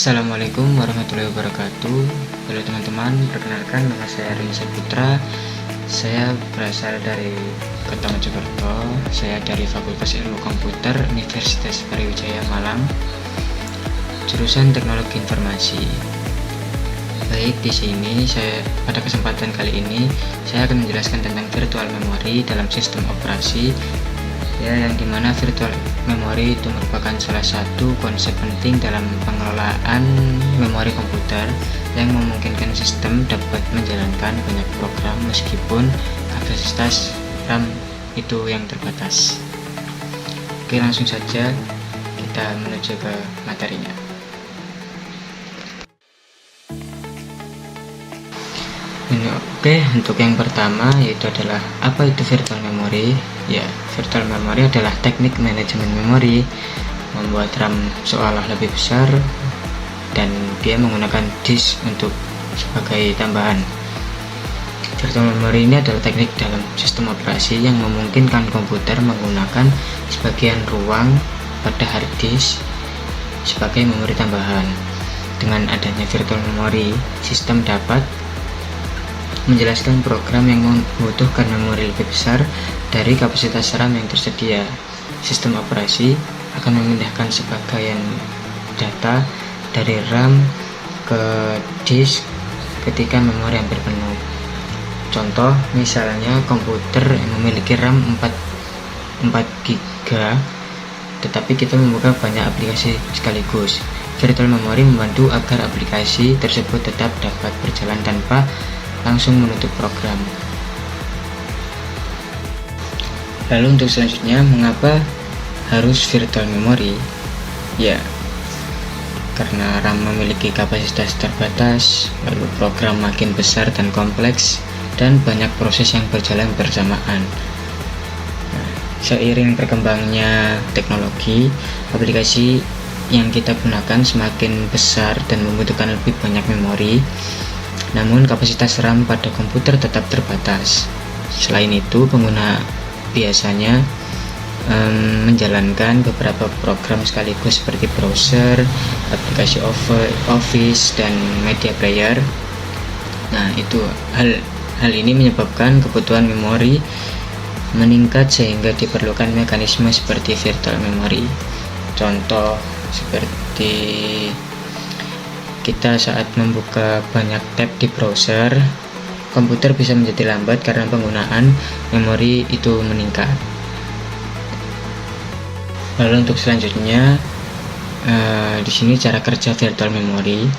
Assalamualaikum warahmatullahi wabarakatuh. Halo teman-teman, perkenalkan nama saya Rini Saputra. Saya berasal dari Kota Mojokerto. Saya dari Fakultas Ilmu Komputer Universitas Brawijaya Malang, jurusan Teknologi Informasi. Baik, di sini pada kesempatan kali ini saya akan menjelaskan tentang virtual memory dalam sistem operasi, yang dimana virtual memory itu merupakan salah satu konsep penting dalam pengelolaan memori komputer yang memungkinkan sistem dapat menjalankan banyak program meskipun kapasitas RAM itu yang terbatas. Oke, langsung saja kita menuju ke materinya. Oke, untuk yang pertama yaitu adalah apa itu virtual memory. Ya, virtual memory adalah teknik manajemen memori membuat RAM seolah lebih besar dan dia menggunakan disk untuk sebagai tambahan. Virtual memory ini adalah teknik dalam sistem operasi yang memungkinkan komputer menggunakan sebagian ruang pada hard disk sebagai memori tambahan. Dengan adanya virtual memory, sistem dapat menjelaskan program yang membutuhkan memori lebih besar dari kapasitas RAM yang tersedia. Sistem operasi akan memindahkan sebagian data dari RAM ke disk ketika memori hampir penuh. Contoh, misalnya komputer yang memiliki RAM 4 GB, tetapi kita membuka banyak aplikasi sekaligus. Virtual memory membantu agar aplikasi tersebut tetap dapat berjalan tanpa langsung menutup program. Lalu untuk selanjutnya, mengapa harus virtual memory? Ya, karena RAM memiliki kapasitas terbatas, lalu program makin besar dan kompleks, dan banyak proses yang berjalan bersamaan. Seiring berkembangnya teknologi, aplikasi yang kita gunakan semakin besar dan membutuhkan lebih banyak memori. Namun kapasitas RAM pada komputer tetap terbatas. Selain itu, pengguna biasanya menjalankan beberapa program sekaligus seperti browser, aplikasi Office, dan media player. Nah, itu hal ini menyebabkan kebutuhan memori meningkat sehingga diperlukan mekanisme seperti virtual memory. Contoh seperti kita saat membuka banyak tab di browser, komputer bisa menjadi lambat karena penggunaan memori itu meningkat. Lalu untuk selanjutnya, di sini cara kerja virtual memory.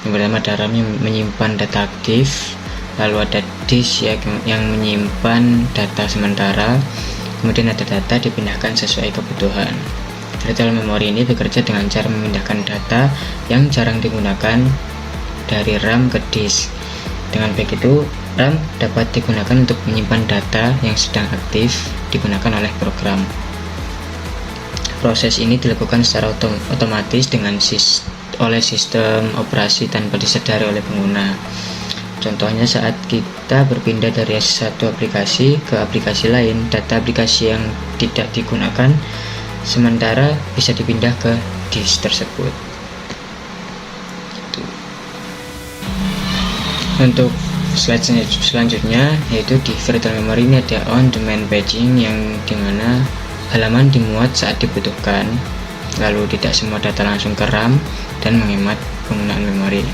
Yang pertama, ada RAM yang menyimpan data aktif, lalu ada disk yang menyimpan data sementara, kemudian ada data dipindahkan sesuai kebutuhan. Virtual memory ini bekerja dengan cara memindahkan data yang jarang digunakan dari RAM ke disk. Dengan begitu, RAM dapat digunakan untuk menyimpan data yang sedang aktif digunakan oleh program. Proses ini dilakukan secara otomatis oleh sistem operasi tanpa disadari oleh pengguna. Contohnya saat kita berpindah dari satu aplikasi ke aplikasi lain, data aplikasi yang tidak digunakan sementara bisa dipindah ke disk tersebut. Untuk slide selanjutnya, yaitu di virtual memory ini ada on-demand paging, yang dimana halaman dimuat saat dibutuhkan, lalu tidak semua data langsung ke RAM dan menghemat penggunaan memori.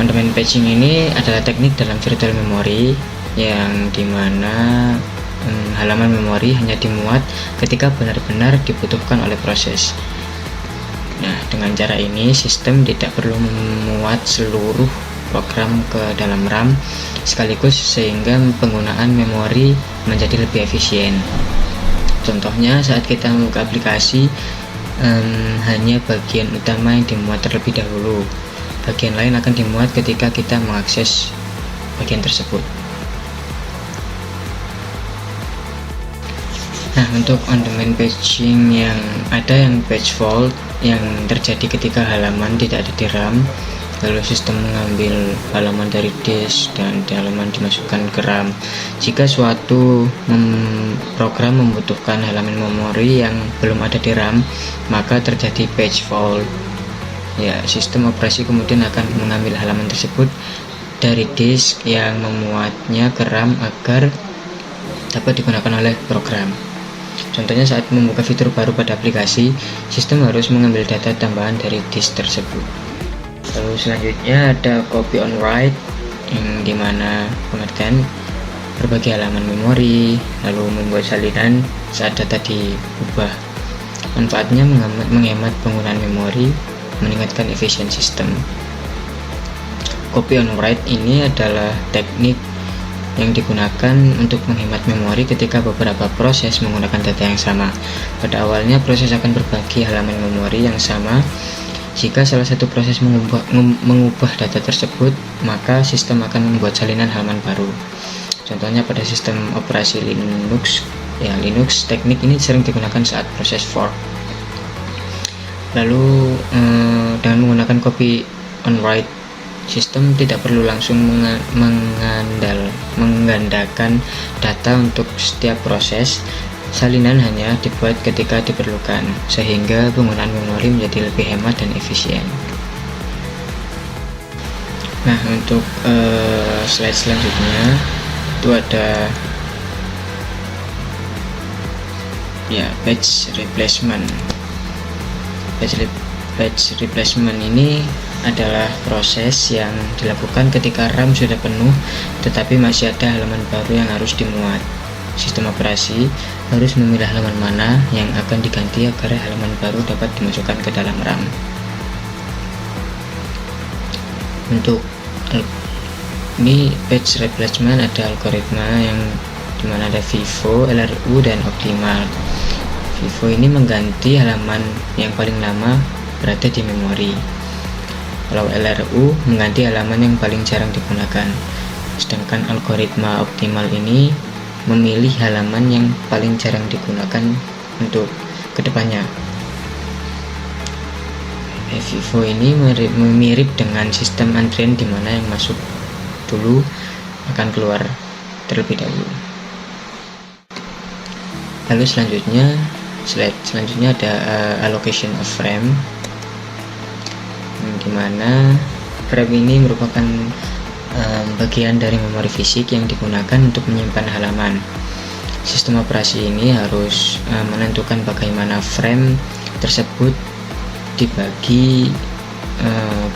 On-demand paging ini adalah teknik dalam virtual memory yang dimana halaman memori hanya dimuat ketika benar-benar dibutuhkan oleh proses. Nah, dengan cara ini sistem tidak perlu memuat seluruh program ke dalam RAM sekaligus sehingga penggunaan memori menjadi lebih efisien. Contohnya saat kita membuka aplikasi, hanya bagian utama yang dimuat terlebih dahulu. Bagian lain akan dimuat ketika kita mengakses bagian tersebut. Nah, untuk on-demand paging yang page fault yang terjadi ketika halaman tidak ada di RAM, lalu sistem mengambil halaman dari disk dan halaman dimasukkan ke RAM. Jika suatu program membutuhkan halaman memori yang belum ada di RAM, maka terjadi page fault. Ya, sistem operasi kemudian akan mengambil halaman tersebut dari disk yang memuatnya ke RAM agar dapat digunakan oleh program. Contohnya saat membuka fitur baru pada aplikasi, sistem harus mengambil data tambahan dari disk tersebut. Lalu selanjutnya ada copy on write, yang dimana pengertian berbagi halaman memori, lalu membuat salinan saat data diubah. Manfaatnya menghemat penggunaan memori, meningkatkan efisiensi sistem. Copy on write ini adalah teknik yang digunakan untuk menghemat memori ketika beberapa proses menggunakan data yang sama. Pada awalnya proses akan berbagi halaman memori yang sama. Jika salah satu proses mengubah data tersebut, maka sistem akan membuat salinan halaman baru. Contohnya pada sistem operasi Linux, teknik ini sering digunakan saat proses fork. Lalu dengan menggunakan copy on write, sistem tidak perlu langsung menggandakan data untuk setiap proses. Salinan hanya dibuat ketika diperlukan, sehingga penggunaan memori menjadi lebih hemat dan efisien. Nah, untuk slide selanjutnya itu ada batch replacement. Batch replacement ini adalah proses yang dilakukan ketika RAM sudah penuh tetapi masih ada halaman baru yang harus dimuat. Sistem operasi harus memilah halaman mana yang akan diganti agar halaman baru dapat dimasukkan ke dalam RAM. Untuk ini batch replacement ada algoritma yang dimana ada FIFO, LRU, dan optimal. FIFO ini mengganti halaman yang paling lama berada di memori. Kalau LRU mengganti halaman yang paling jarang digunakan. Sedangkan algoritma optimal ini memilih halaman yang paling jarang digunakan untuk kedepannya. FIFO ini mirip dengan sistem antrian di mana yang masuk dulu akan keluar terlebih dahulu. Lalu slide selanjutnya ada allocation of frame, dimana frame ini merupakan bagian dari memori fisik yang digunakan untuk menyimpan halaman. Sistem operasi ini harus menentukan bagaimana frame tersebut dibagi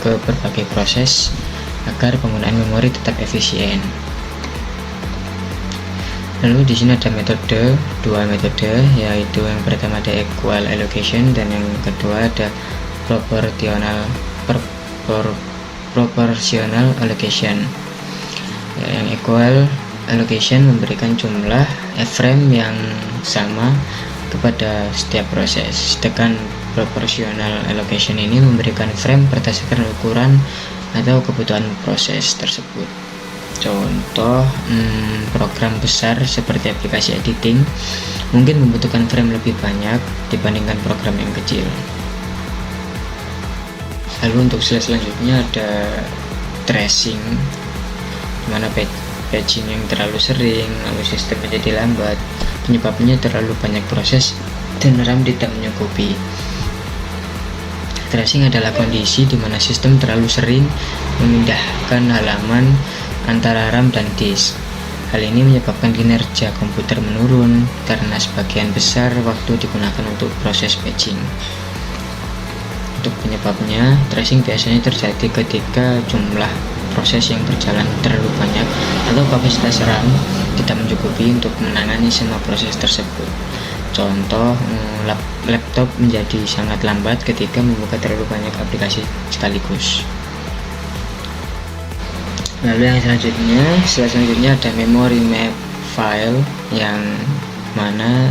ke berbagai proses agar penggunaan memori tetap efisien. Lalu di sini ada dua metode, yaitu yang pertama ada equal allocation dan yang kedua ada proportional allocation. Yang equal allocation memberikan jumlah frame yang sama kepada setiap proses, sedangkan proportional allocation ini memberikan frame berdasarkan ukuran atau kebutuhan proses tersebut. Contoh, program besar seperti aplikasi editing mungkin membutuhkan frame lebih banyak dibandingkan program yang kecil. Lalu untuk slide selanjutnya ada tracing, dimana patching yang terlalu sering, lalu sistem menjadi lambat, penyebabnya terlalu banyak proses dan RAM tidak menyanggupi. Tracing adalah kondisi di mana sistem terlalu sering memindahkan halaman antara RAM dan disk. Hal ini menyebabkan kinerja komputer menurun karena sebagian besar waktu digunakan untuk proses patching. Untuk penyebabnya, tracing biasanya terjadi ketika jumlah proses yang berjalan terlalu banyak atau kapasitas RAM tidak mencukupi untuk menangani semua proses tersebut. Contoh, laptop menjadi sangat lambat ketika membuka terlalu banyak aplikasi sekaligus. Lalu yang selanjutnya ada memory map file, yang mana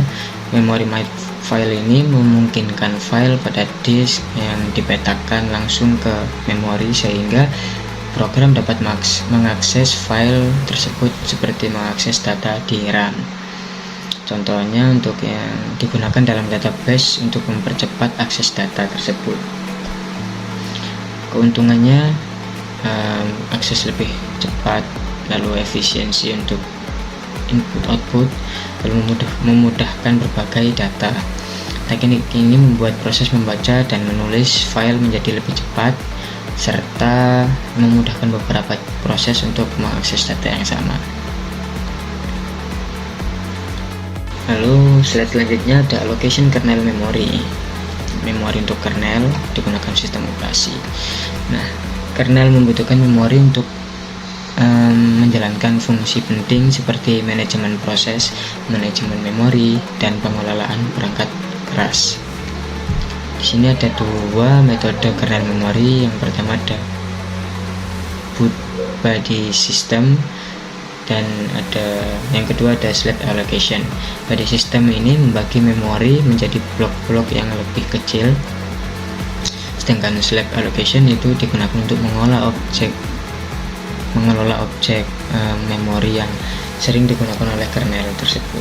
memory map file ini memungkinkan file pada disk yang dipetakan langsung ke memori sehingga program dapat mengakses file tersebut seperti mengakses data di RAM. Contohnya untuk yang digunakan dalam database untuk mempercepat akses data tersebut. Keuntungannya akses lebih cepat, lalu efisiensi untuk input output, lalu memudahkan berbagai data. Teknik ini membuat proses membaca dan menulis file menjadi lebih cepat, serta memudahkan beberapa proses untuk mengakses data yang sama. Lalu slide selanjutnya ada allocation kernel memory. Memori untuk kernel digunakan sistem operasi. Nah, kernel membutuhkan memori untuk menjalankan fungsi penting seperti manajemen proses, manajemen memori, dan pengelolaan perangkat keras. Di sini ada dua metode kernel memori. Yang pertama ada boot body system, dan yang kedua ada slab allocation. Body system ini membagi memori menjadi blok-blok yang lebih kecil, sedangkan slab allocation itu digunakan untuk mengelola objek memori yang sering digunakan oleh kernel tersebut.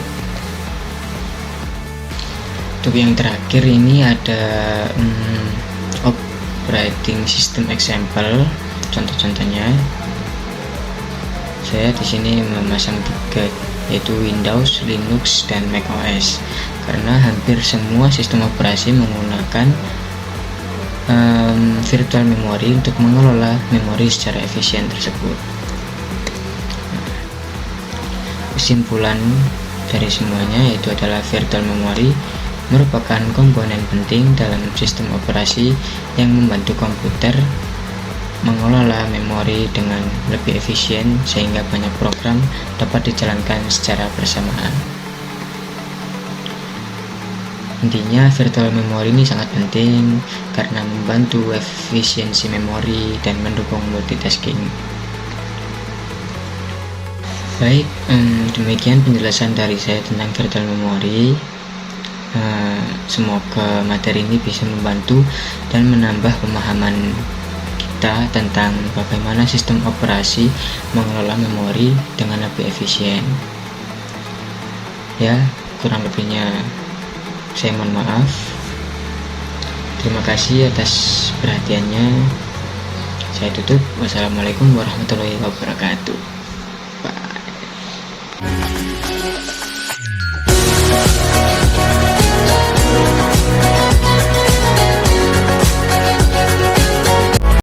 Untuk yang terakhir ini ada operating system example, contoh-contohnya. Saya di sini memasang 3, yaitu Windows, Linux, dan macOS, karena hampir semua sistem operasi menggunakan virtual memory untuk mengelola memori secara efisien tersebut. Kesimpulan dari semuanya yaitu adalah virtual memory merupakan komponen penting dalam sistem operasi yang membantu komputer mengelola memori dengan lebih efisien sehingga banyak program dapat dijalankan secara bersamaan. Intinya, virtual memory ini sangat penting karena membantu efisiensi memori dan mendukung multitasking. Baik, demikian penjelasan dari saya tentang virtual memory. Semoga materi ini bisa membantu dan menambah pemahaman kita tentang bagaimana sistem operasi mengelola memori dengan lebih efisien. Ya, kurang lebihnya saya mohon maaf. Terima kasih atas perhatiannya. Saya tutup. Wassalamualaikum warahmatullahi wabarakatuh. Bye.